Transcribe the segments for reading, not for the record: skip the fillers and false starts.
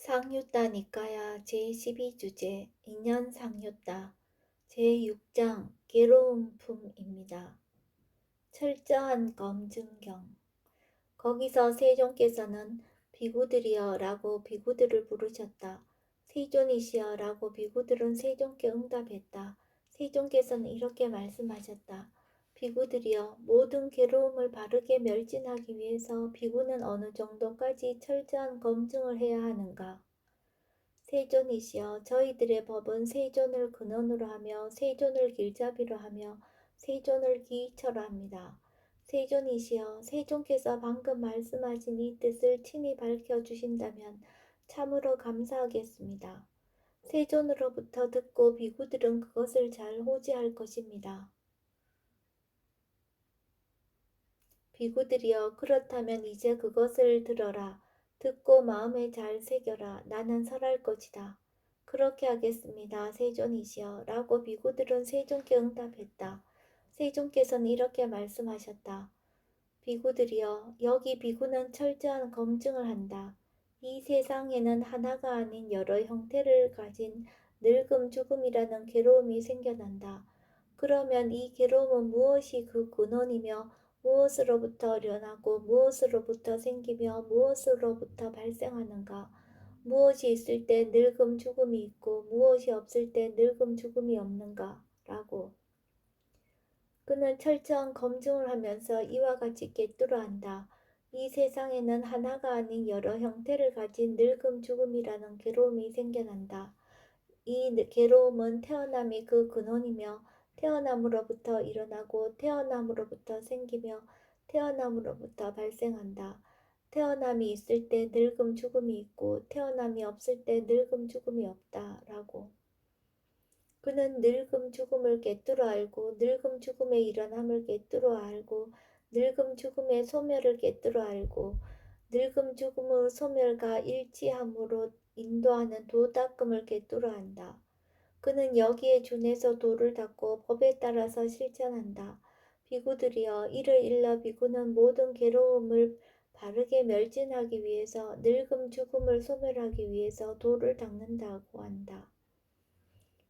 상유따 니까야 제12주제 인연 상유따 제6장 괴로움품입니다. 철저한 검증경. 거기서 세존께서는 비구들이여 라고 비구들을 부르셨다. 세존이시여 라고 비구들은 세존께 응답했다. 세존께서는 이렇게 말씀하셨다. 비구들이여, 모든 괴로움을 바르게 멸진하기 위해서 비구는 어느 정도까지 철저한 검증을 해야 하는가? 세존이시여, 저희들의 법은 세존을 근원으로 하며 세존을 길잡이로 하며 세존을 기이처로 합니다. 세존이시여, 세존께서 방금 말씀하신 이 뜻을 친히 밝혀주신다면 참으로 감사하겠습니다. 세존으로부터 듣고 비구들은 그것을 잘 호지할 것입니다. 비구들이여, 그렇다면 이제 그것을 들어라. 듣고 마음에 잘 새겨라. 나는 설할 것이다. 그렇게 하겠습니다. 세존이시여 라고 비구들은 세존께 응답했다. 세존께서는 이렇게 말씀하셨다. 비구들이여, 여기 비구는 철저한 검증을 한다. 이 세상에는 하나가 아닌 여러 형태를 가진 늙음 죽음이라는 괴로움이 생겨난다. 그러면 이 괴로움은 무엇이 그 근원이며 무엇으로부터 일어나고 무엇으로부터 생기며 무엇으로부터 발생하는가? 무엇이 있을 때 늙음 죽음이 있고 무엇이 없을 때 늙음 죽음이 없는가? 라고. 그는 철저한 검증을 하면서 이와 같이 꿰뚫어 한다. 이 세상에는 하나가 아닌 여러 형태를 가진 늙음 죽음이라는 괴로움이 생겨난다. 이 괴로움은 태어남이 그 근원이며 태어남으로부터 일어나고 태어남으로부터 생기며 태어남으로부터 발생한다. 태어남이 있을 때 늙음 죽음이 있고 태어남이 없을 때 늙음 죽음이 없다. 라고. 그는 늙음 죽음을 꿰뚫어 알고 늙음 죽음의 일어남을 꿰뚫어 알고 늙음 죽음의 소멸을 꿰뚫어 알고 늙음 죽음의 소멸과 일치함으로 인도하는 도 닦음을 꿰뚫어 안다. 그는 여기에 준해서 도를 닦고 법에 따라서 실천한다. 비구들이여, 이를 일러 비구는 모든 괴로움을 바르게 멸진하기 위해서 늙음 죽음을 소멸하기 위해서 도를 닦는다고 한다.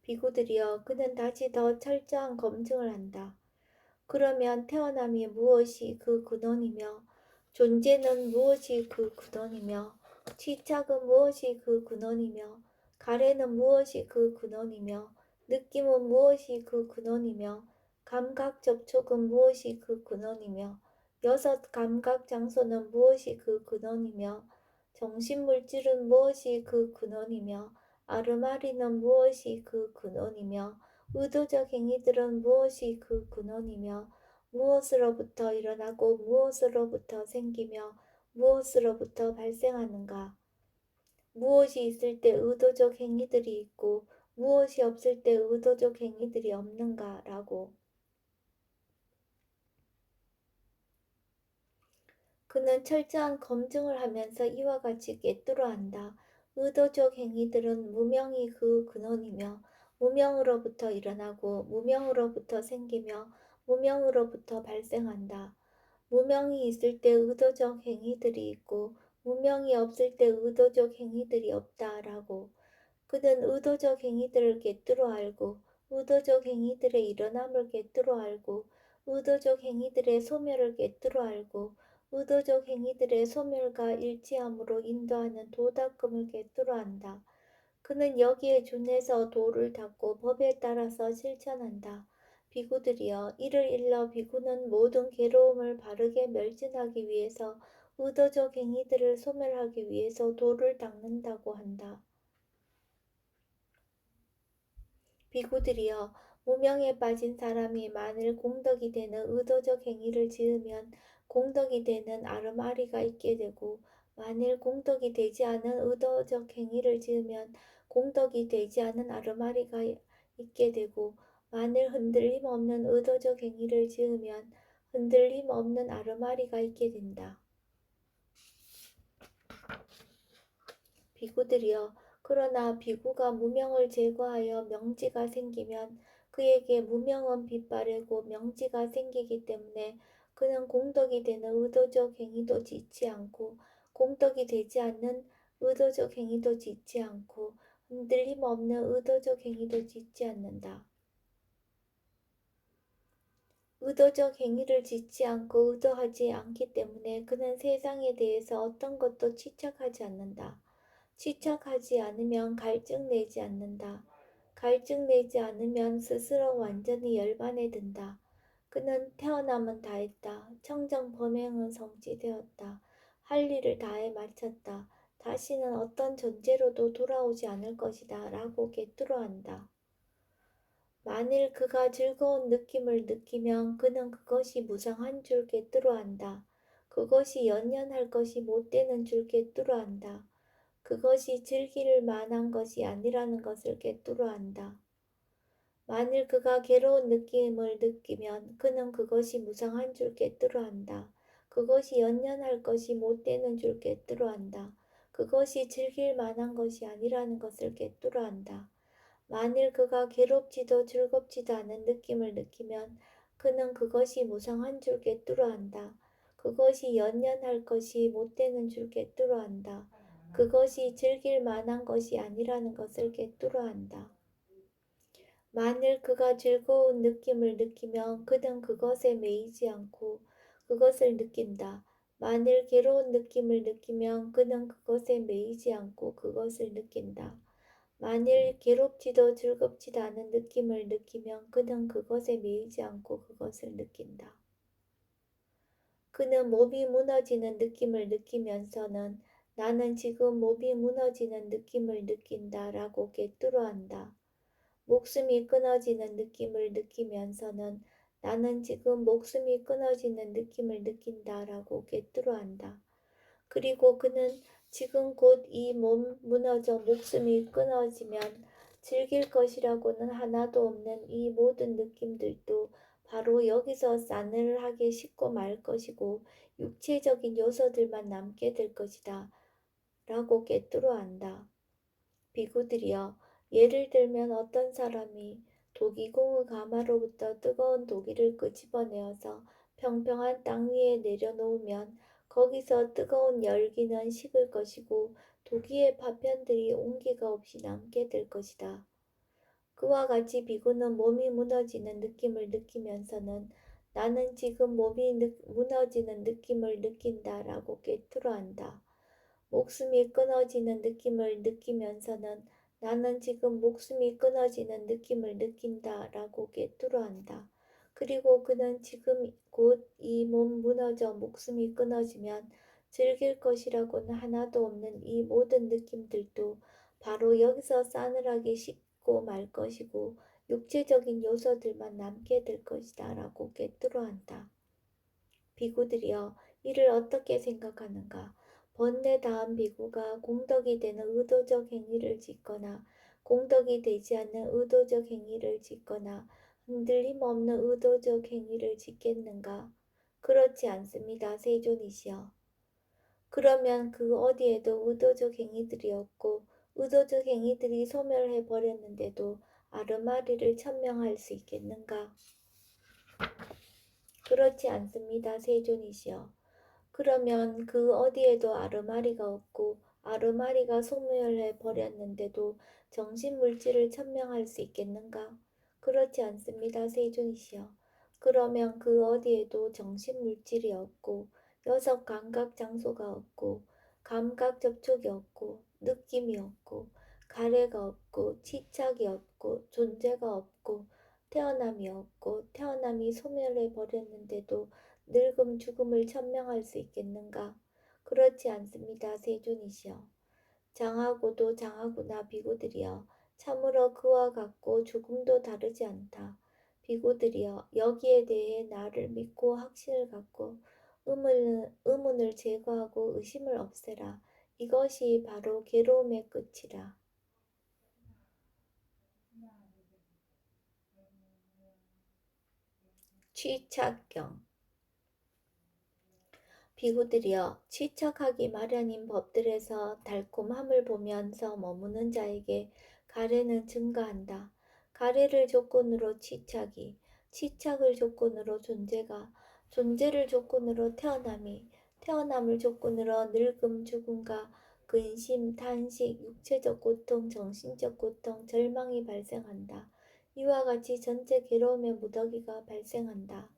비구들이여, 그는 다시 더 철저한 검증을 한다. 그러면 태어남이 무엇이 그 근원이며 존재는 무엇이 그 근원이며 취착은 무엇이 그 근원이며 가래는 무엇이 그 근원이며 느낌은 무엇이 그 근원이며 감각 접촉은 무엇이 그 근원이며 여섯 감각 장소는 무엇이 그 근원이며 정신물질은 무엇이 그 근원이며 아르마리는 무엇이 그 근원이며 의도적 행위들은 무엇이 그 근원이며 무엇으로부터 일어나고 무엇으로부터 생기며 무엇으로부터 발생하는가? 무엇이 있을 때 의도적 행위들이 있고 무엇이 없을 때 의도적 행위들이 없는가? 라고. 그는 철저한 검증을 하면서 이와 같이 꿰뚫어 한다. 의도적 행위들은 무명이 그 근원이며 무명으로부터 일어나고 무명으로부터 생기며 무명으로부터 발생한다. 무명이 있을 때 의도적 행위들이 있고 무명이 없을 때 의도적 행위들이 없다라고. 그는 의도적 행위들을 꿰뚫어 알고 의도적 행위들의 일어남을 꿰뚫어 알고 의도적 행위들의 소멸을 꿰뚫어 알고 의도적 행위들의 소멸과 일치함으로 인도하는 도닦음을 꿰뚫어 안다. 그는 여기에 준해서 도를 닦고 법에 따라서 실천한다. 비구들이여, 이를 일러 비구는 모든 괴로움을 바르게 멸진하기 위해서 의도적 행위들을 소멸하기 위해서 도를 닦는다고 한다. 비구들이여, 무명에 빠진 사람이 만일 공덕이 되는 의도적 행위를 지으면 공덕이 되는 아르마리가 있게 되고 만일 공덕이 되지 않은 의도적 행위를 지으면 공덕이 되지 않은 아르마리가 있게 되고 만일 흔들림 없는 의도적 행위를 지으면 흔들림 없는 아르마리가 있게 된다. 비구들이여, 그러나 비구가 무명을 제거하여 명지가 생기면 그에게 무명은 빛바래고 명지가 생기기 때문에 그는 공덕이 되는 의도적 행위도 짓지 않고 공덕이 되지 않는 의도적 행위도 짓지 않고 흔들림 없는 의도적 행위도 짓지 않는다. 의도적 행위를 짓지 않고 의도하지 않기 때문에 그는 세상에 대해서 어떤 것도 집착하지 않는다. 집착하지 않으면 갈증 내지 않는다. 갈증 내지 않으면 스스로 완전히 열반에 든다. 그는 태어남은 다했다. 청정 범행은 성취되었다. 할 일을 다해 마쳤다. 다시는 어떤 존재로도 돌아오지 않을 것이다. 라고 꿰뚫어한다. 만일 그가 즐거운 느낌을 느끼면 그는 그것이 무상한 줄 꿰뚫어한다. 그것이 연연할 것이 못 되는 줄 꿰뚫어한다. 그것이 즐길 만한 것이 아니라는 것을 꿰뚫어한다. 만일 그가 괴로운 느낌을 느끼면 그는 그것이 무상한 줄 꿰뚫어한다. 그것이 연연할 것이 못 되는 줄 꿰뚫어한다. 그것이 즐길 만한 것이 아니라는 것을 꿰뚫어한다. 만일 그가 괴롭지도 즐겁지도 않은 느낌을 느끼면 그는 그것이 무상한 줄 꿰뚫어한다. 그것이 연연할 것이 못 되는 줄 꿰뚫어한다. 그것이 즐길 만한 것이 아니라는 것을 꿰뚫어한다. 만일 그가 즐거운 느낌을 느끼면 그는 그것에 매이지 않고 그것을 느낀다. 만일 괴로운 느낌을 느끼면 그는 그것에 매이지 않고 그것을 느낀다. 만일 괴롭지도 즐겁지도 않은 느낌을 느끼면 그는 그것에 매이지 않고 그것을 느낀다. 그는 몸이 무너지는 느낌을 느끼면서는 나는 지금 몸이 무너지는 느낌을 느낀다 라고 꿰뚫어한다. 목숨이 끊어지는 느낌을 느끼면서는 나는 지금 목숨이 끊어지는 느낌을 느낀다 라고 꿰뚫어한다. 그리고 그는 지금 곧 이 몸 무너져 목숨이 끊어지면 즐길 것이라고는 하나도 없는 이 모든 느낌들도 바로 여기서 싸늘하게 식고 말 것이고 육체적인 요소들만 남게 될 것이다 라고 꿰뚫어한다. 비구들이여, 예를 들면 어떤 사람이 도기공의 가마로부터 뜨거운 도기를 끄집어내어서 평평한 땅 위에 내려놓으면 거기서 뜨거운 열기는 식을 것이고 도기의 파편들이 온기가 없이 남게 될 것이다. 그와 같이 비구는 몸이 무너지는 느낌을 느끼면서는 나는 지금 몸이 무너지는 느낌을 느낀다라고 꿰뚫어한다. 목숨이 끊어지는 느낌을 느끼면서는 나는 지금 목숨이 끊어지는 느낌을 느낀다라고 꿰뚫어한다. 그리고 그는 지금 곧 이 몸 무너져 목숨이 끊어지면 즐길 것이라고는 하나도 없는 이 모든 느낌들도 바로 여기서 싸늘하게 식고 말 것이고 육체적인 요소들만 남게 될 것이다 라고 꿰뚫어한다. 비구들이여, 이를 어떻게 생각하는가? 번뇌 다한 비구가 공덕이 되는 의도적 행위를 짓거나 공덕이 되지 않는 의도적 행위를 짓거나 흔들림 없는 의도적 행위를 짓겠는가? 그렇지 않습니다. 세존이시여. 그러면 그 어디에도 의도적 행위들이 없고 의도적 행위들이 소멸해 버렸는데도 아르마리를 천명할 수 있겠는가? 그렇지 않습니다. 세존이시여. 그러면 그 어디에도 아르마리가 없고 아르마리가 소멸해 버렸는데도 정신물질을 천명할 수 있겠는가? 그렇지 않습니다. 세존이시여. 그러면 그 어디에도 정신물질이 없고 여섯 감각 장소가 없고 감각 접촉이 없고 느낌이 없고 가래가 없고 치착이 없고 존재가 없고 태어남이 없고 태어남이 소멸해 버렸는데도 늙음 죽음을 천명할 수 있겠는가? 그렇지 않습니다. 세존이시여. 장하고도 장하구나 비구들이여. 참으로 그와 같고 조금도 다르지 않다. 비구들이여, 여기에 대해 나를 믿고 확신을 갖고 의문을 제거하고 의심을 없애라. 이것이 바로 괴로움의 끝이라. 취착경. 비구들이여, 취착하기 마련인 법들에서 달콤함을 보면서 머무는 자에게 가래는 증가한다. 가래를 조건으로 취착이, 취착을 조건으로 존재가, 존재를 조건으로 태어남이, 태어남을 조건으로 늙음 죽음과 근심, 탄식, 육체적 고통, 정신적 고통, 절망이 발생한다. 이와 같이 전체 괴로움의 무더기가 발생한다.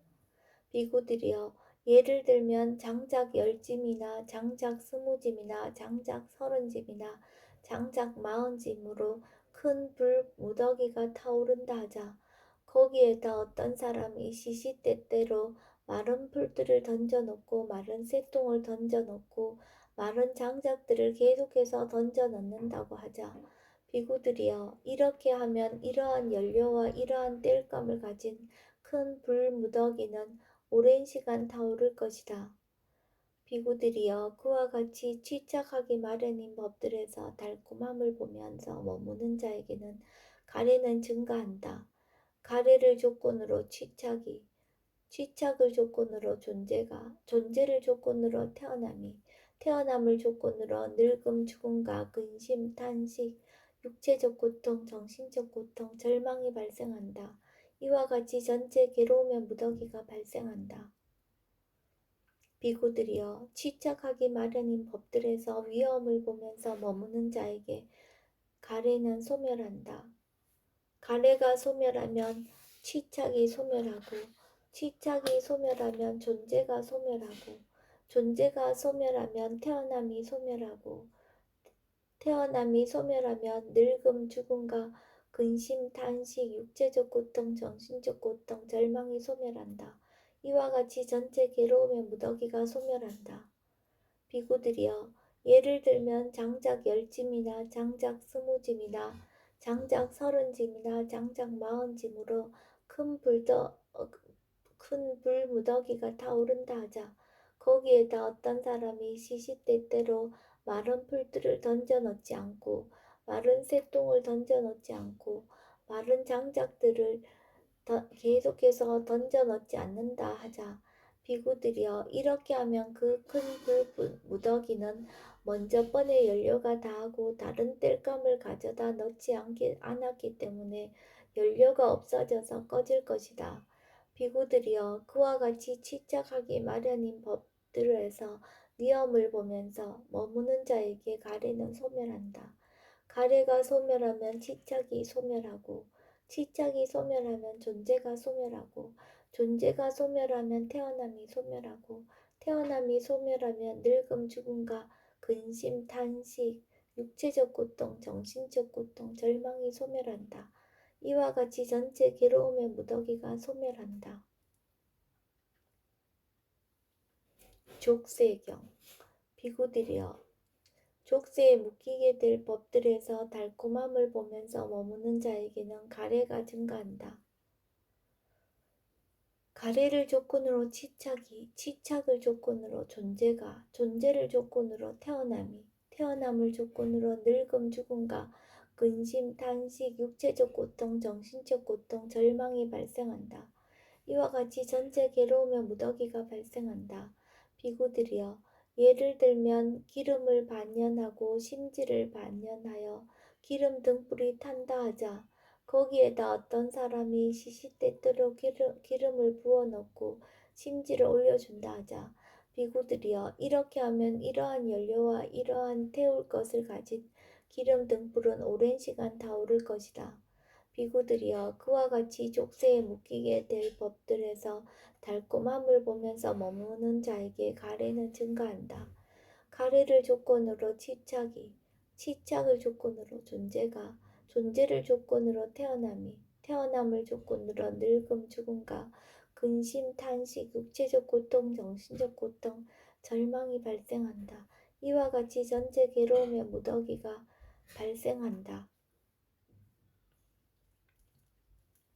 비구들이여, 예를 들면 장작 10짐이나 장작 20짐이나 장작 30짐이나 장작 40짐으로 큰 불 무더기가 타오른다 하자. 거기에다 어떤 사람이 시시때때로 마른 풀들을 던져놓고 마른 쇠똥을 던져놓고 마른 장작들을 계속해서 던져넣는다고 하자. 비구들이여, 이렇게 하면 이러한 연료와 이러한 땔감을 가진 큰 불 무더기는 오랜 시간 타오를 것이다. 비구들이여, 그와 같이 취착하기 마련인 법들에서 달콤함을 보면서 머무는 자에게는 가래는 증가한다. 가래를 조건으로 취착이, 취착을 조건으로 존재가, 존재를 조건으로 태어남이, 태어남을 조건으로 늙음, 죽음과 근심, 탄식, 육체적 고통, 정신적 고통, 절망이 발생한다. 이와 같이 전체 괴로움의 무더기가 발생한다. 비구들이여, 취착하기 마련인 법들에서 위험을 보면서 머무는 자에게 가래는 소멸한다. 가래가 소멸하면 취착이 소멸하고, 취착이 소멸하면 존재가 소멸하고, 존재가 소멸하면 태어남이 소멸하고, 태어남이 소멸하면 늙음, 죽음과 근심, 탄식, 육체적 고통, 정신적 고통, 절망이 소멸한다. 이와 같이 전체 괴로움의 무더기가 소멸한다. 비구들이여, 예를 들면 장작 10짐이나 장작 20짐이나 장작 30짐이나 장작 40짐으로 큰 불 무더기가 타오른다 하자. 거기에다 어떤 사람이 시시때때로 마른 풀들을 던져넣지 않고 마른 쇠똥을 던져넣지 않고 마른 장작들을 계속해서 던져넣지 않는다 하자. 비구들이여, 이렇게 하면 그 큰 불 무더기는 먼저 번에 연료가 다하고 다른 땔감을 가져다 넣지 않았기 때문에 연료가 없어져서 꺼질 것이다. 비구들이여, 그와 같이 취착하기 마련인 법들에서 위험을 보면서 머무는 자에게 가래는 소멸한다. 가래가 소멸하면 취착이 소멸하고, 취착이 소멸하면 존재가 소멸하고, 존재가 소멸하면 태어남이 소멸하고, 태어남이 소멸하면 늙음, 죽음과 근심, 탄식, 육체적 고통, 정신적 고통, 절망이 소멸한다. 이와 같이 전체 괴로움의 무더기가 소멸한다. 족쇄경. 비구들이여, 족쇄에 묶이게 될 법들에서 달콤함을 보면서 머무는 자에게는 가래가 증가한다. 가래를 조건으로 취착이, 취착을 조건으로 존재가, 존재를 조건으로 태어남이, 태어남을 조건으로 늙음, 죽음과 근심, 탄식, 육체적 고통, 정신적 고통, 절망이 발생한다. 이와 같이 전체 괴로움의 무더기가 발생한다. 비구들이여, 예를 들면 기름을 반연하고 심지를 반연하여 기름 등불이 탄다 하자. 거기에다 어떤 사람이 시시때때로 기름을 부어넣고 심지를 올려준다 하자. 비구들이여, 이렇게 하면 이러한 연료와 이러한 태울 것을 가진 기름 등불은 오랜 시간 타오를 것이다. 비구들이여, 그와 같이 족쇄에 묶이게 될 법들에서 달콤함을 보면서 머무는 자에게 가래는 증가한다. 가래를 조건으로 취착이, 취착을 조건으로 존재가, 존재를 조건으로 태어남이, 태어남을 조건으로 늙음, 죽음과 근심, 탄식, 육체적 고통, 정신적 고통, 절망이 발생한다. 이와 같이 전체 괴로움의 무더기가 발생한다.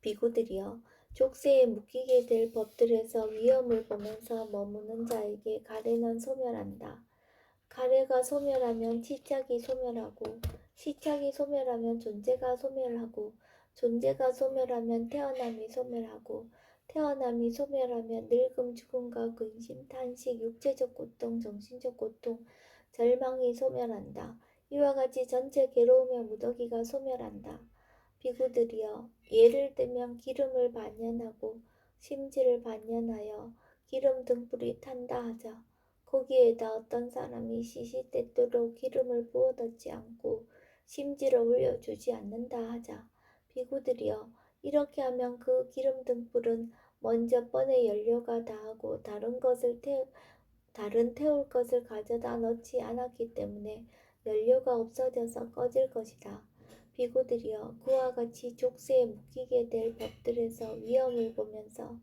비구들이여, 족쇄에 묶이게 될 법들에서 위험을 보면서 머무는 자에게 가래는 소멸한다. 가래가 소멸하면 취착이 소멸하고, 취착이 소멸하면 존재가 소멸하고, 존재가 소멸하면 태어남이 소멸하고, 태어남이 소멸하면 늙음, 죽음과 근심, 탄식, 육체적 고통, 정신적 고통, 절망이 소멸한다. 이와 같이 전체 괴로움의 무더기가 소멸한다. 비구들이여, 예를 들면 기름을 반연하고 심지를 반연하여 기름 등불이 탄다 하자. 거기에다 어떤 사람이 시시때때로 기름을 부어 넣지 않고 심지를 올려주지 않는다 하자. 비구들이여, 이렇게 하면 그 기름 등불은 먼저 번에 연료가 다하고 다른 태울 것을 가져다 넣지 않았기 때문에 연료가 없어져서 꺼질 것이다. 비구들이여, 그와 같이 족쇄에 묶이게 될 법들에서 위험을 보면서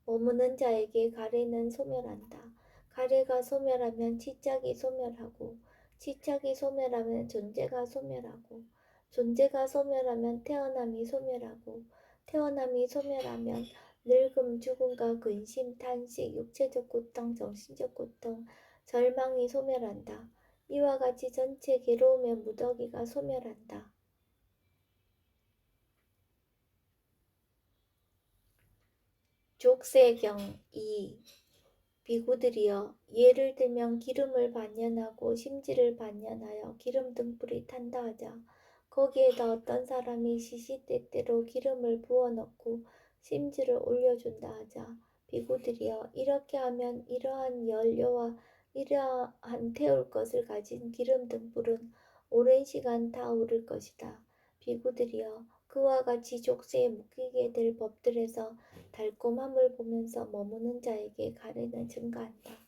머무는 자에게 가래는 소멸한다. 가래가 소멸하면 치짝이 소멸하고, 치짝이 소멸하면 존재가 소멸하고, 존재가 소멸하면 태어남이 소멸하고, 태어남이 소멸하면 늙음, 죽음과 근심, 탄식, 육체적 고통, 정신적 고통, 절망이 소멸한다. 이와 같이 전체 괴로움의 무더기가 소멸한다. 족쇄경 2. 비구들이여, 예를 들면 기름을 반연하고 심지를 반연하여 기름 등불이 탄다 하자. 거기에다 어떤 사람이 시시때때로 기름을 부어 넣고 심지를 올려준다 하자. 비구들이여, 이렇게 하면 이러한 연료와 이러한 태울 것을 가진 기름 등불은 오랜 시간 타오를 것이다. 비구들이여, 그와 같이 족쇄에 묶이게 될 법들에서 달콤함을 보면서 머무는 자에게 가래는 증가한다.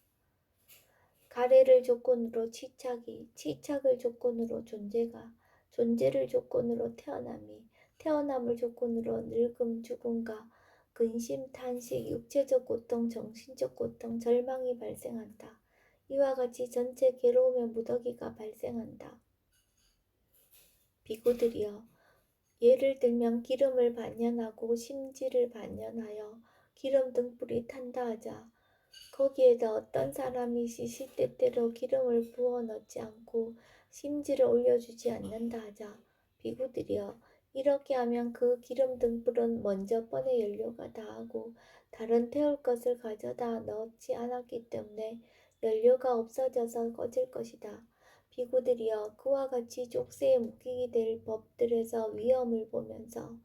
가래를 조건으로 치착이, 치착을 조건으로 존재가, 존재를 조건으로 태어남이, 태어남을 조건으로 늙음, 죽음과 근심, 탄식, 육체적 고통, 정신적 고통, 절망이 발생한다. 이와 같이 전체 괴로움의 무더기가 발생한다. 비구들이여, 예를 들면 기름을 반연하고 심지를 반연하여 기름 등불이 탄다 하자. 거기에다 어떤 사람이 시시때때로 기름을 부어 넣지 않고 심지를 올려주지 않는다 하자. 비구들이여, 이렇게 하면 그 기름 등불은 먼저 번에 연료가 다하고 다른 태울 것을 가져다 넣지 않았기 때문에 연료가 없어져서 꺼질 것이다. 비구들이여, 그와 같이 족쇄에 묶이게 될 법들에서 위험을 보면서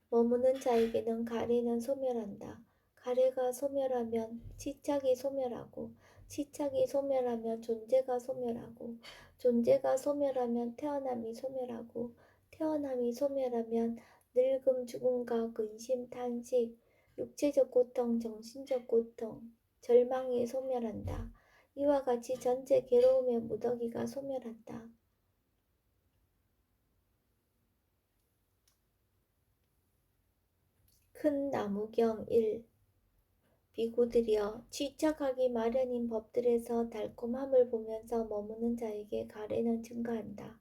머무는 자에게는 가래는 소멸한다. 가래가 소멸하면 치착이 소멸하고, 치착이 소멸하면 존재가 소멸하고, 존재가 소멸하면 태어남이 소멸하고, 태어남이 소멸하면 늙음, 죽음과 근심, 탄식, 육체적 고통, 정신적 고통, 절망이 소멸한다. 이와 같이 전체 괴로움의 무더기가 소멸한다. 큰 나무경 1. 비구들이여, 취착하기 마련인 법들에서 달콤함을 보면서 머무는 자에게 가래는 증가한다.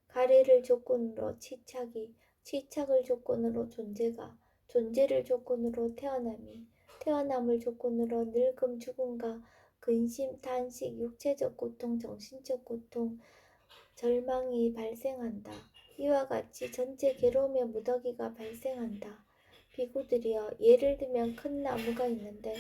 가래를 조건으로 치착이, 치착을 조건으로 존재가, 존재를 조건으로 태어남이, 태어남을 조건으로 늙음, 죽음과 근심, 탄식, 육체적 고통, 정신적 고통, 절망이 발생한다. 이와 같이 전체 괴로움의 무더기가 발생한다. 비구들이여, 예를 들면 큰 나무가 있는데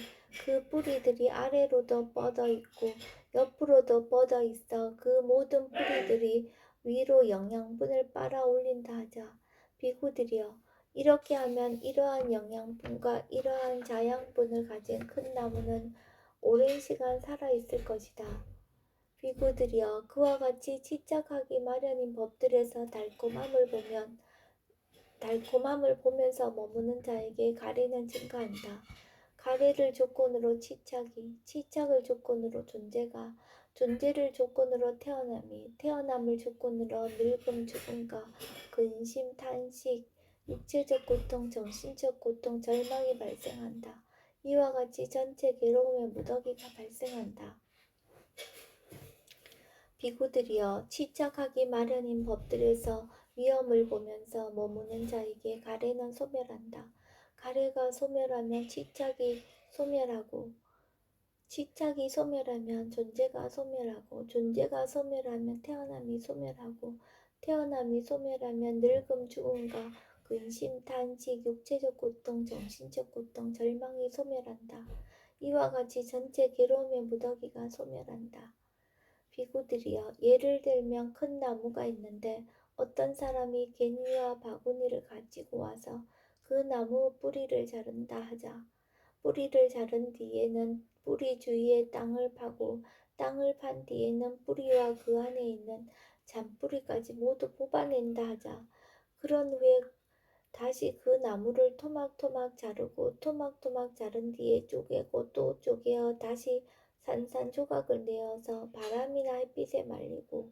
그 뿌리들이 아래로도 뻗어 있고 옆으로도 뻗어 있어 그 모든 뿌리들이 위로 영양분을 빨아 올린다 하자. 비구들이여, 이렇게 하면 이러한 영양분과 이러한 자양분을 가진 큰 나무는 오랜 시간 살아 있을 것이다. 비구들이여, 그와 같이 치착하기 마련인 법들에서 달콤함을 보면서 머무는 자에게 가래는 증가한다. 가래를 조건으로 치착이, 치착을 조건으로 존재가, 존재를 조건으로 태어남이, 태어남을 조건으로 늙음, 죽음과 근심, 탄식, 육체적 고통, 정신적 고통, 절망이 발생한다. 이와 같이 전체 괴로움의 무더기가 발생한다. 비구들이여, 치착하기 마련인 법들에서 위험을 보면서 머무는 자에게 가래는 소멸한다. 가래가 소멸하면 치착이 소멸하고, 치착이 소멸하면 존재가 소멸하고, 존재가 소멸하면 태어남이 소멸하고, 태어남이 소멸하면 늙음, 죽음과 근심, 탄식, 육체적 고통, 정신적 고통, 절망이 소멸한다. 이와 같이 전체 괴로움의 무더기가 소멸한다. 비구들이여, 예를 들면 큰 나무가 있는데 어떤 사람이 개니와 바구니를 가지고 와서 그 나무 뿌리를 자른다 하자. 뿌리를 자른 뒤에는 뿌리 주위에 땅을 파고 땅을 판 뒤에는 뿌리와 그 안에 있는 잔뿌리까지 모두 뽑아낸다 하자. 그런 후에 다시 그 나무를 토막토막 자르고 토막토막 자른 뒤에 쪼개고 또 쪼개어 다시 산산조각을 내어서 바람이나 햇빛에 말리고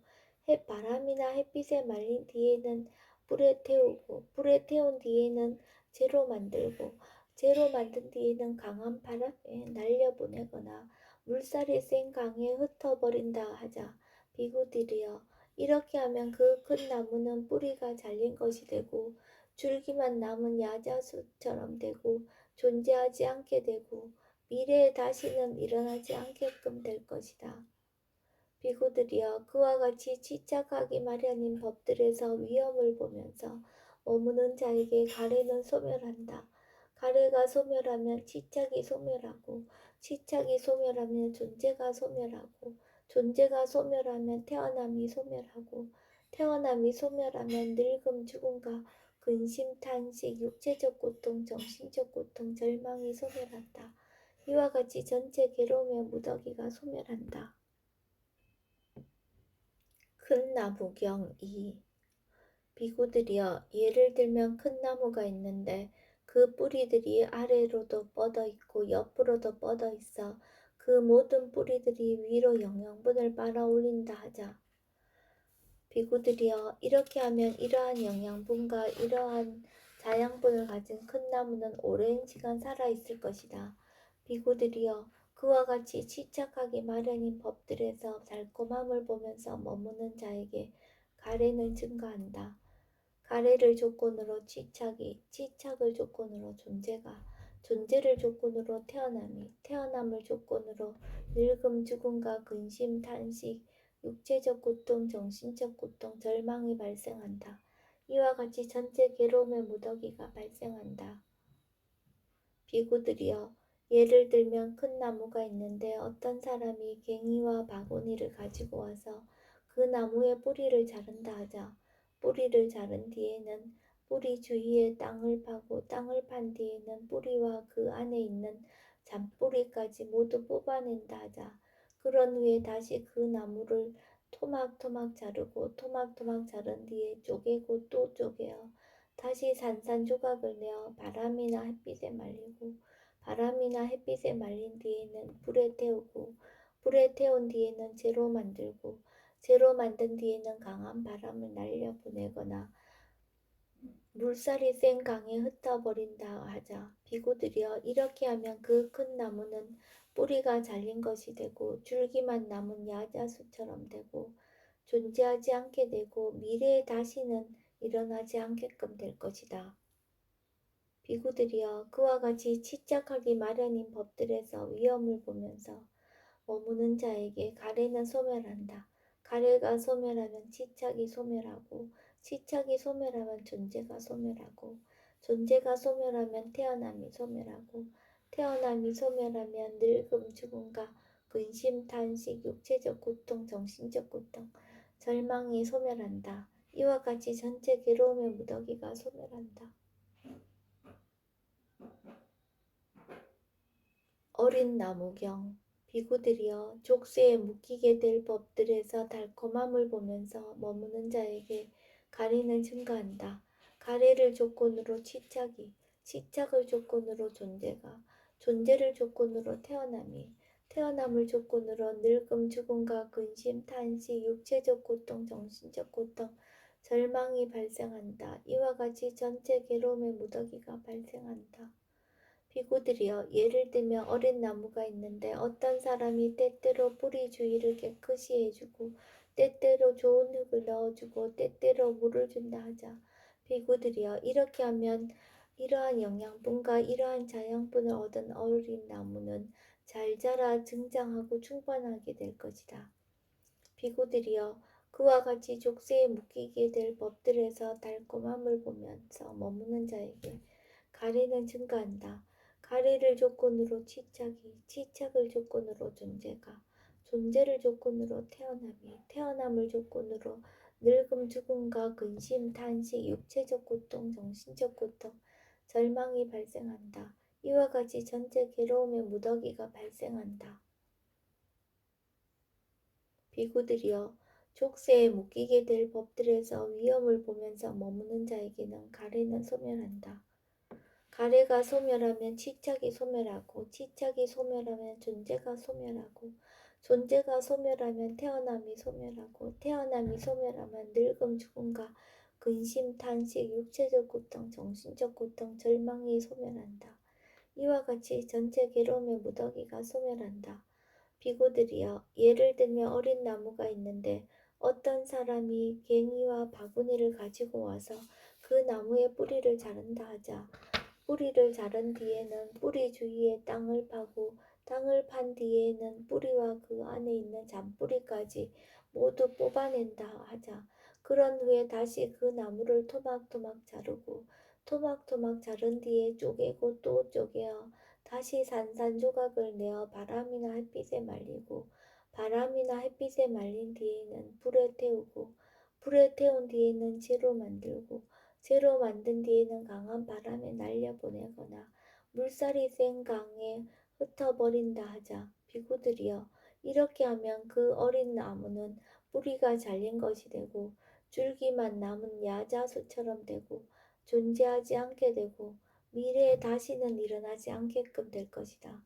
바람이나 햇빛에 말린 뒤에는 불에 태우고 불에 태운 뒤에는 재로 만들고 재로 만든 뒤에는 강한 바람에 날려보내거나 물살이 센 강에 흩어버린다 하자. 비구들이여, 이렇게 하면 그 큰 나무는 뿌리가 잘린 것이 되고 줄기만 남은 야자수처럼 되고 존재하지 않게 되고 미래에 다시는 일어나지 않게끔 될 것이다. 비구들이여, 그와 같이 집착하기 마련인 법들에서 위험을 보면서 머무는 자에게 가래는 소멸한다. 가래가 소멸하면 집착이 소멸하고 집착이 소멸하면 존재가 소멸하고 존재가 소멸하면 태어남이 소멸하고 태어남이 소멸하면 늙음 죽음과 근심 탄식 육체적 고통 정신적 고통 절망이 소멸한다. 이와 같이 전체 괴로움의 무더기가 소멸한다. 큰 나무경 2. 비구들이여, 예를 들면 큰 나무가 있는데 그 뿌리들이 아래로도 뻗어 있고 옆으로도 뻗어 있어 그 모든 뿌리들이 위로 영양분을 빨아 올린다 하자. 비구들이여, 이렇게 하면 이러한 영양분과 이러한 자양분을 가진 큰 나무는 오랜 시간 살아 있을 것이다. 비구들이여, 그와 같이 집착하기 마련인 법들에서 달콤함을 보면서 머무는 자에게 가래는 증가한다. 가래를 조건으로 집착이, 집착을 조건으로 존재가, 존재를 조건으로 태어남이, 태어남을 조건으로 늙음, 죽음과 근심, 탄식, 육체적 고통, 정신적 고통, 절망이 발생한다. 이와 같이 전체 괴로움의 무더기가 발생한다. 비구들이여, 예를 들면 큰 나무가 있는데 어떤 사람이 괭이와 바구니를 가지고 와서 그 나무의 뿌리를 자른다 하자. 뿌리를 자른 뒤에는 뿌리 주위에 땅을 파고 땅을 판 뒤에는 뿌리와 그 안에 있는 잔뿌리까지 모두 뽑아낸다 하자. 그런 후에 다시 그 나무를 토막토막 자르고 토막토막 자른 뒤에 쪼개고 또 쪼개어 다시 산산조각을 내어 바람이나 햇빛에 말리고 바람이나 햇빛에 말린 뒤에는 불에 태우고 불에 태운 뒤에는 재로 만들고 재로 만든 뒤에는 강한 바람을 날려보내거나 물살이 센 강에 흩어버린다 하자. 비구들이여, 이렇게 하면 그 큰 나무는 뿌리가 잘린 것이 되고 줄기만 남은 야자수처럼 되고 존재하지 않게 되고 미래에 다시는 일어나지 않게끔 될 것이다. 비구들이여, 그와 같이 집착하기 마련인 법들에서 위험을 보면서 머무는 자에게 가래는 소멸한다. 가래가 소멸하면 집착이 소멸하고 집착이 소멸하면 존재가 소멸하고 존재가 소멸하면 태어남이 소멸하고 태어남이 소멸하면 늙음 죽음과 근심 탄식 육체적 고통 정신적 고통 절망이 소멸한다. 이와 같이 전체 괴로움의 무더기가 소멸한다. 어린 나무경. 비구들이여, 족쇄에 묶이게 될 법들에서 달콤함을 보면서 머무는 자에게 가래는 증가한다. 가래를 조건으로 집착이, 집착을 조건으로 존재가, 존재를 조건으로 태어남이, 태어남을 조건으로 늙음 죽음과 근심 탄식 육체적 고통 정신적 고통 절망이 발생한다. 이와 같이 전체 괴로움의 무더기가 발생한다. 비구들이여, 예를 들면 어린 나무가 있는데 어떤 사람이 때때로 뿌리 주위를 깨끗이 해주고 때때로 좋은 흙을 넣어주고 때때로 물을 준다 하자. 비구들이여, 이렇게 하면 이러한 영양분과 이러한 자양분을 얻은 어린 나무는 잘 자라 증장하고 충만하게 될 것이다. 비구들이여, 그와 같이 족쇄에 묶이게 될 법들에서 달콤함을 보면서 머무는 자에게 가래는 증가한다. 가래를 조건으로 집착이, 집착을 조건으로 존재가, 존재를 조건으로 태어남이, 태어남을 조건으로 늙음 죽음과 근심 탄식 육체적 고통 정신적 고통 절망이 발생한다. 이와 같이 전체 괴로움의 무더기가 발생한다. 비구들이여 족쇄에 묶이게 될 법들에서 위험을 보면서 머무는 자에게는 가래는 소멸한다. 가래가 소멸하면 치착이 소멸하고 치착이 소멸하면 존재가 소멸하고 존재가 소멸하면 태어남이 소멸하고 태어남이 소멸하면 늙음 죽음과 근심 탄식 육체적 고통 정신적 고통 절망이 소멸한다. 이와 같이 전체 괴로움의 무더기가 소멸한다. 비구들이여 예를 들면 어린 나무가 있는데 어떤 사람이 괭이와 바구니를 가지고 와서 그 나무의 뿌리를 자른다 하자. 뿌리를 자른 뒤에는 뿌리 주위에 땅을 파고 땅을 판 뒤에는 뿌리와 그 안에 있는 잔뿌리까지 모두 뽑아낸다 하자. 그런 후에 다시 그 나무를 토막토막 자르고 토막토막 자른 뒤에 쪼개고 또 쪼개어 다시 산산조각을 내어 바람이나 햇빛에 말리고 바람이나 햇빛에 말린 뒤에는 불에 태우고 불에 태운 뒤에는 재로 만들고 재로 만든 뒤에는 강한 바람에 날려보내거나 물살이 센 강에 흩어버린다 하자. 비구들이여 이렇게 하면 그 어린 나무는 뿌리가 잘린 것이 되고 줄기만 남은 야자수처럼 되고 존재하지 않게 되고 미래에 다시는 일어나지 않게끔 될 것이다.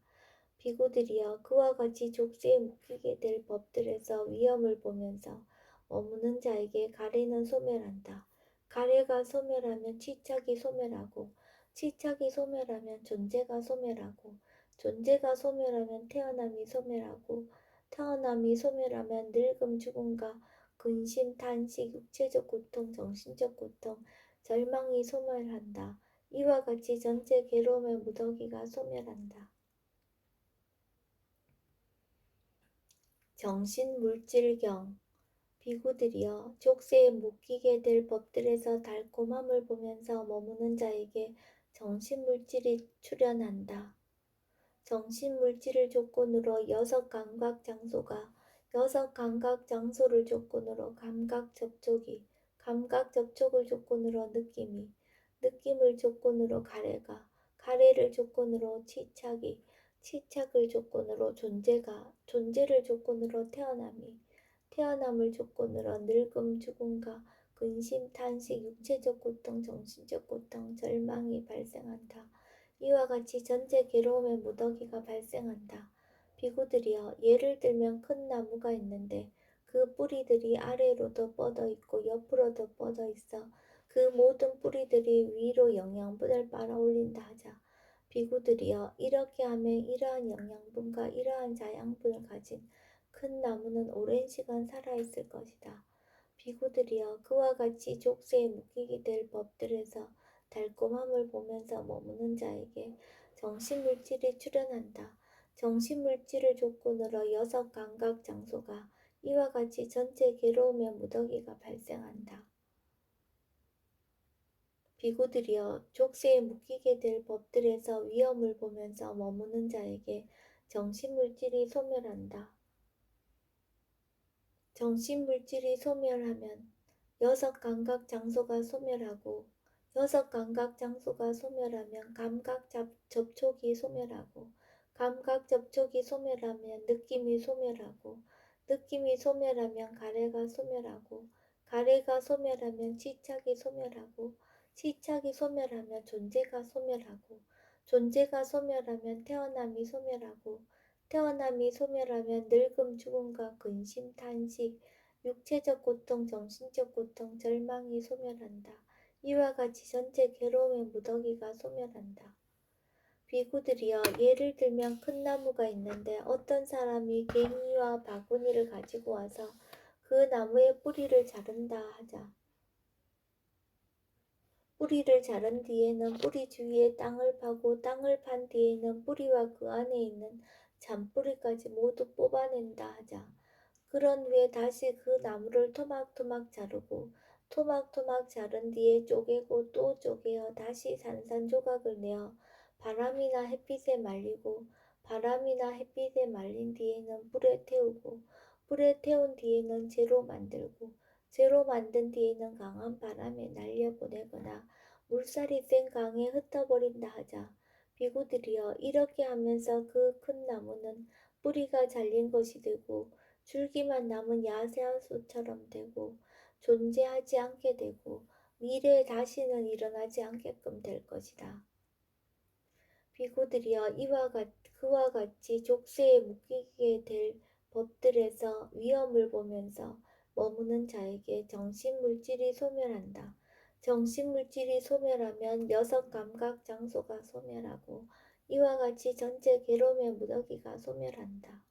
비구들이여 그와 같이 족쇄에 묶이게 될 법들에서 위험을 보면서 머무는 자에게 가래는 소멸한다. 가래가 소멸하면 치착이 소멸하고 치착이 소멸하면 존재가 소멸하고 존재가 소멸하면 태어남이 소멸하고 태어남이 소멸하면 늙음 죽음과 근심 탄식 육체적 고통 정신적 고통 절망이 소멸한다. 이와 같이 전체 괴로움의 무더기가 소멸한다. 정신물질경 비구들이여 족쇄에 묶이게 될 법들에서 달콤함을 보면서 머무는 자에게 정신물질이 출현한다. 정신물질을 조건으로 여섯 감각 장소가 여섯 감각 장소를 조건으로 감각 접촉이 감각 접촉을 조건으로 느낌이 느낌을 조건으로 가래가 가래를 조건으로 치착이 치착을 조건으로 존재가 존재를 조건으로 태어남이 태어남을 조건으로 늙음 죽음과 근심 탄식 육체적 고통 정신적 고통 절망이 발생한다. 이와 같이 전체 괴로움의 무더기가 발생한다. 비구들이여 예를 들면 큰 나무가 있는데 그 뿌리들이 아래로도 뻗어 있고 옆으로도 뻗어 있어 그 모든 뿌리들이 위로 영양분을 빨아올린다 하자. 비구들이여 이렇게 하면 이러한 영양분과 이러한 자양분을 가진 큰 나무는 오랜 시간 살아있을 것이다. 비구들이여 그와 같이 족쇄에 묶이게 될 법들에서 달콤함을 보면서 머무는 자에게 정신물질이 출현한다. 정신물질을 조건으로 여섯 감각 장소가 이와 같이 전체 괴로움의 무더기가 발생한다. 비구들이여 족쇄에 묶이게 될 법들에서 위험을 보면서 머무는 자에게 정신물질이 소멸한다. 정신물질이 소멸하면 여섯 감각 장소가 소멸하고 여섯 감각 장소가 소멸하면 감각 접촉이 소멸하고 감각 접촉이 소멸하면 느낌이 소멸하고 느낌이 소멸하면 가래가 소멸하고 가래가 소멸하면 치착이 소멸하고 치착이 소멸하면 존재가 소멸하고 존재가 소멸하면 태어남이 소멸하고 태어남이 소멸하면 늙음 죽음과 근심 탄식 육체적 고통 정신적 고통 절망이 소멸한다. 이와 같이 전체 괴로움의 무더기가 소멸한다. 비구들이여 예를 들면 큰 나무가 있는데 어떤 사람이 괭이와 바구니를 가지고 와서 그 나무의 뿌리를 자른다 하자. 뿌리를 자른 뒤에는 뿌리 주위에 땅을 파고 땅을 판 뒤에는 뿌리와 그 안에 있는 잔뿌리까지 모두 뽑아낸다 하자. 그런 후에 다시 그 나무를 토막토막 자르고 토막토막 자른 뒤에 쪼개고 또 쪼개어 다시 산산조각을 내어 바람이나 햇빛에 말리고 바람이나 햇빛에 말린 뒤에는 불에 태우고 불에 태운 뒤에는 재로 만들고 재로 만든 뒤에는 강한 바람에 날려보내거나 물살이 센 강에 흩어버린다 하자. 비구들이여 이렇게 하면서 그 큰 나무는 뿌리가 잘린 것이 되고 줄기만 남은 야자수처럼 되고 존재하지 않게 되고 미래에 다시는 일어나지 않게끔 될 것이다. 비구들이여 그와 같이 족쇄에 묶이게 될 법들에서 위험을 보면서 머무는 자에게 정신물질이 소멸한다. 정신물질이 소멸하면 여섯 감각 장소가 소멸하고 이와 같이 전체 괴로움의 무더기가 소멸한다.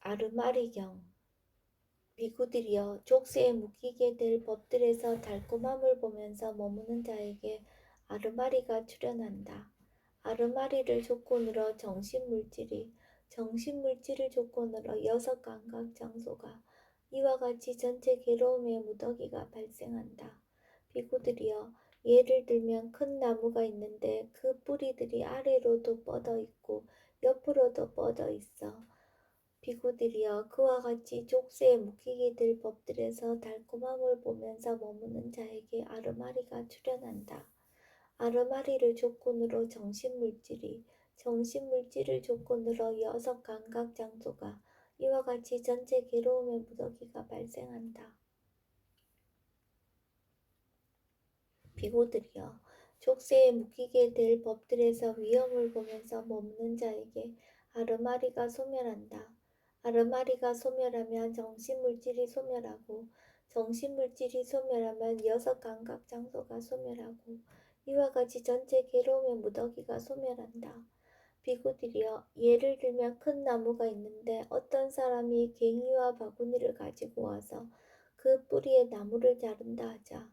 아르마리경 비구들이여 족쇄에 묶이게 될 법들에서 달콤함을 보면서 머무는 자에게 아르마리가 출현한다. 아르마리를 조건으로 정신물질을 조건으로 여섯 감각 장소가 이와 같이 전체 괴로움의 무더기가 발생한다. 비구들이여 예를 들면 큰 나무가 있는데 그 뿌리들이 아래로도 뻗어 있고 옆으로도 뻗어 있어. 비구들이여 그와 같이 족쇄에 묶이게 될 법들에서 달콤함을 보면서 머무는 자에게 아르마리가 출현한다. 아르마리를 조건으로 정신물질을 조건으로 여섯 감각 장소가 이와 같이 전체 괴로움의 무더기가 발생한다. 비구들이여 족쇄에 묶이게 될 법들에서 위험을 보면서 머무는 자에게 아르마리가 소멸한다. 아르마리가 소멸하면 정신물질이 소멸하고 정신물질이 소멸하면 여섯 감각 장소가 소멸하고 이와 같이 전체 괴로움의 무더기가 소멸한다. 비구들이여 예를 들면 큰 나무가 있는데 어떤 사람이 괭이와 바구니를 가지고 와서 그 뿌리에 나무를 자른다 하자.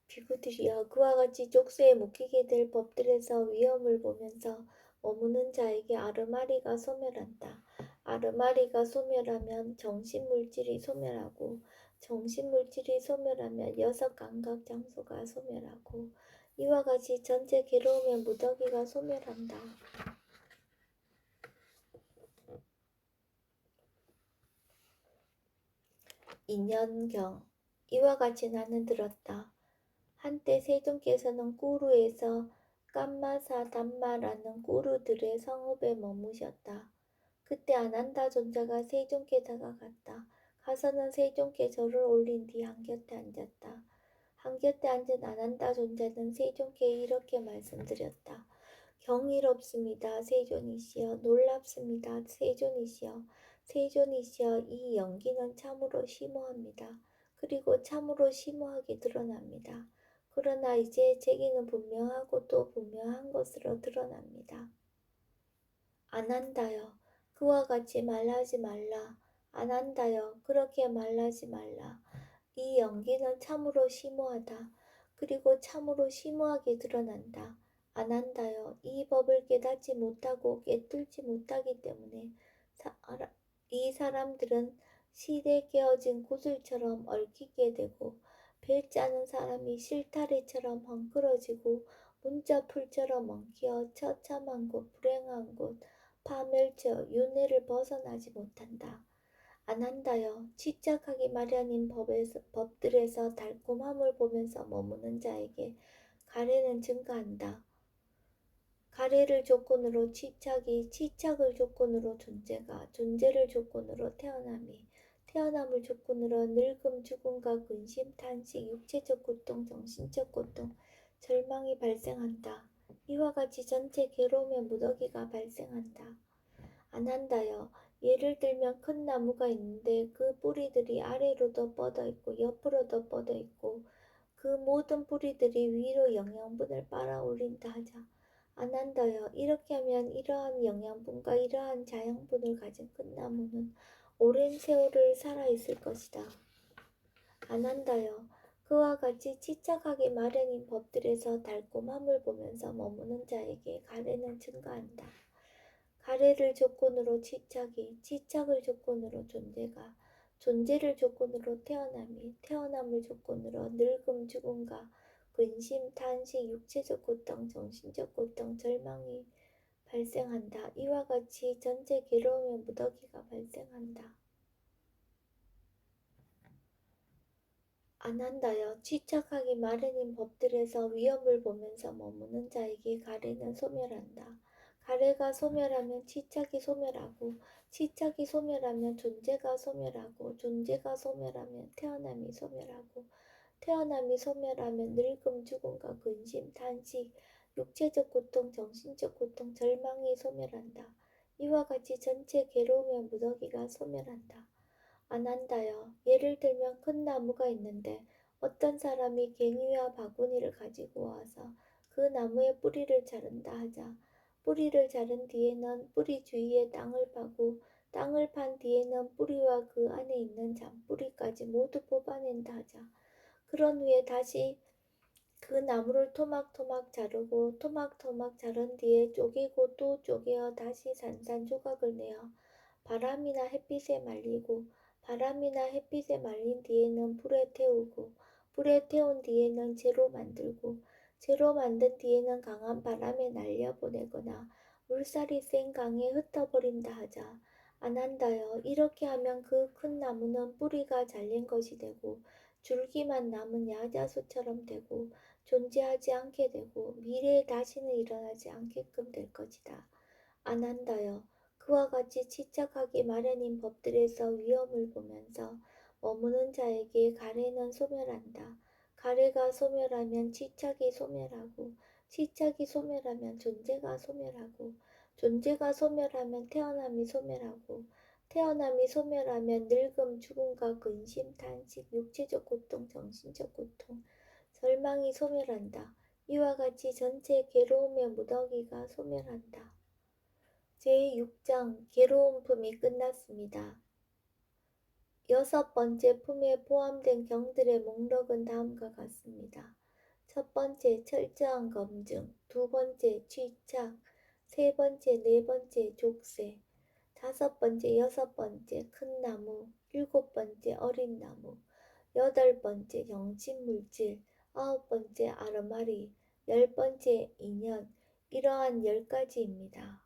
비구들이여 그와 같이 족쇄에 묶이게 될 법들에서 위험을 보면서 머무는 자에게 아르마리가 소멸한다. 아르마리가 소멸하면 정신물질이 소멸하고 정신물질이 소멸하면 여섯 감각 장소가 소멸하고 이와 같이 전체 괴로움의 무더기가 소멸한다. 인연경 이와 같이 나는 들었다. 한때 세종께서는 꾸루에서 깜마사 담마라는 꾸루들의 성읍에 머무셨다. 그때 아난다 존자가 세종께 다가갔다. 가서는 세종께 절을 올린 뒤 한곁에 앉았다. 한곁에 앉은 아난다 존자는 세종께 이렇게 말씀드렸다. 경이롭습니다. 세존이시여. 놀랍습니다. 세존이시여. 세존이시여. 이 연기는 참으로 심오합니다. 그리고 참으로 심오하게 드러납니다. 그러나 이제 제기는 분명하고 또 분명한 것으로 드러납니다. 안한다여 그와 같이 말하지 말라. 안한다여 그렇게 말하지 말라. 이 연기는 참으로 심오하다. 그리고 참으로 심오하게 드러난다. 안한다여 이 법을 깨닫지 못하고 깨뚫지 못하기 때문에 이 사람들은 실에 깨어진 구슬처럼 얽히게 되고 배 짜는 사람이 실타래처럼 헝클어지고 문자풀처럼 엉키어 처참한 곳 불행한 곳 파멸쳐 윤회를 벗어나지 못한다. 안한다여 집착하기 마련인 법들에서 달콤함을 보면서 머무는 자에게 가래는 증가한다. 가래를 조건으로 치착을 조건으로 존재가, 존재를 조건으로 태어남을 조건으로 늙음, 죽음과 근심, 탄식, 육체적 고통, 정신적 고통, 절망이 발생한다. 이와 같이 전체 괴로움의 무더기가 발생한다. 안한다여 예를 들면 큰 나무가 있는데 그 뿌리들이 아래로도 뻗어 있고 옆으로도 뻗어 있고 그 모든 뿌리들이 위로 영양분을 빨아올린다 하자. 안한다여 이렇게 하면 이러한 영양분과 이러한 자양분을 가진 큰 나무는 오랜 세월을 살아있을 것이다. 안한다여 그와 같이 치착하기 마련인 법들에서 달콤함을 보면서 머무는 자에게 가래는 증가한다. 가래를 조건으로 치착을 조건으로 존재가, 존재를 조건으로 태어남을 조건으로 늙음, 죽음과 근심, 탄식, 육체적 고통, 정신적 고통, 절망이 발생한다. 이와 같이 전체 괴로움의 무더기가 발생한다. 안 한다여 취착하기 마련인 법들에서 위험을 보면서 머무는 자에게 가래는 소멸한다. 가래가 소멸하면 취착이 소멸하고 취착이 소멸하면 존재가 소멸하고 존재가 소멸하면 태어남이 소멸하고 태어남이 소멸하면 늙음, 죽음과 근심, 탄식, 육체적 고통, 정신적 고통, 절망이 소멸한다. 이와 같이 전체 괴로움의 무더기가 소멸한다. 안 한다요. 예를 들면 큰 나무가 있는데 어떤 사람이 갱이와 바구니를 가지고 와서 그 나무의 뿌리를 자른다 하자. 뿌리를 자른 뒤에는 뿌리 주위에 땅을 파고 땅을 판 뒤에는 뿌리와 그 안에 있는 잔뿌리까지 모두 뽑아낸다 하자. 그런 후에 다시 그 나무를 토막토막 자르고 토막토막 자른 뒤에 쪼개고 또 쪼개어 다시 산산조각을 내어 바람이나 햇빛에 말리고 바람이나 햇빛에 말린 뒤에는 불에 태우고 불에 태운 뒤에는 재로 만들고 재로 만든 뒤에는 강한 바람에 날려보내거나 물살이 센 강에 흩어버린다 하자. 안 한다여. 이렇게 하면 그 큰 나무는 뿌리가 잘린 것이 되고 줄기만 남은 야자수처럼 되고 존재하지 않게 되고 미래에 다시는 일어나지 않게끔 될 것이다. 안 한다여. 그와 같이 침착하기 마련인 법들에서 위험을 보면서 머무는 자에게 가래는 소멸한다. 가래가 소멸하면 침착이 소멸하고 침착이 소멸하면 존재가 소멸하고 존재가 소멸하면 태어남이 소멸하고 태어남이 소멸하면 늙음, 죽음과 근심, 탄식, 육체적 고통, 정신적 고통, 절망이 소멸한다. 이와 같이 전체 괴로움의 무더기가 소멸한다. 제6장 괴로운 품이 끝났습니다. 6번째 품에 포함된 경들의 목록은 다음과 같습니다. 첫 번째, 철저한 검증. 두 번째, 취착. 세 번째, 네 번째, 족쇄. 다섯 번째, 여섯 번째, 큰 나무. 일곱 번째, 어린 나무. 여덟 번째, 영신물질. 아홉 번째, 아르마리. 열 번째, 인연. 이러한 10가지입니다.